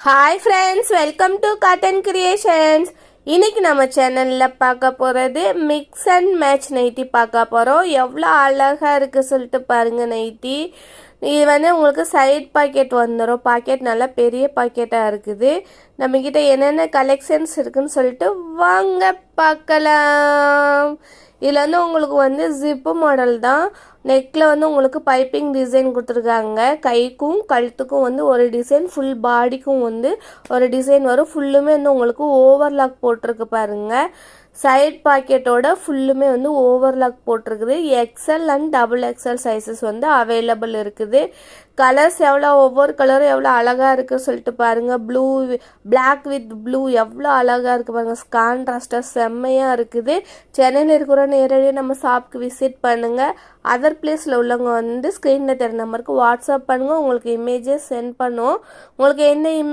Hi friends, welcome to cotton creations. இன்னைக்கு நம்ம சேனலில் பார்க்க போகிறது மிக்ஸ் அண்ட் மேட்ச் நைட்டி பார்க்க போகிறோம். எவ்வளோ அழகாக இருக்குது சொல்லிட்டு பாருங்கள். நைட்டி இது உங்களுக்கு சைட் பாக்கெட் வந்துடும். பாக்கெட் நல்லா பெரிய பாக்கெட்டாக இருக்குது. நம்மக்கிட்ட என்னென்ன கலெக்ஷன்ஸ் இருக்குதுன்னு சொல்லிட்டு வாங்க பார்க்கலாம். இதில் உங்களுக்கு ஜிப்பு மாடல் தான். நெக்கில் உங்களுக்கு பைப்பிங் டிசைன் கொடுத்துருக்காங்க. கைக்கும் கழுத்துக்கும் ஒரு டிசைன், ஃபுல் பாடிக்கும் ஒரு டிசைன் வரும். ஃபுல்லுமே உங்களுக்கு ஓவர்லாக் போட்டிருக்கு பாருங்கள். சைட் பாக்கெட்டோட ஃபுல்லுமே ஓவர்லாக் போட்டிருக்குது. XL and double XL sizes available இருக்குது. கலர்ஸ் ஒவ்வொரு கலரும் எவ்வளோ அழகாக இருக்குது சொல்லிட்டு பாருங்கள். ப்ளூ, பிளாக் வித் ப்ளூ எவ்வளோ அழகாக இருக்குது பாருங்கள். கான்ட்ராஸ்டாக செம்மையாக இருக்குது. சென்னையில் இருக்கிற நேரடியாக நம்ம ஷாப்புக்கு விசிட் பண்ணுங்கள். அதர் பிளேஸில் உள்ளவங்க ஸ்க்ரீனில் தெரிற நம்பருக்கு வாட்ஸ்அப் பண்ணுங்கள். உங்களுக்கு இமேஜஸ் சென்ட் பண்ணுவோம். உங்களுக்கு என்ன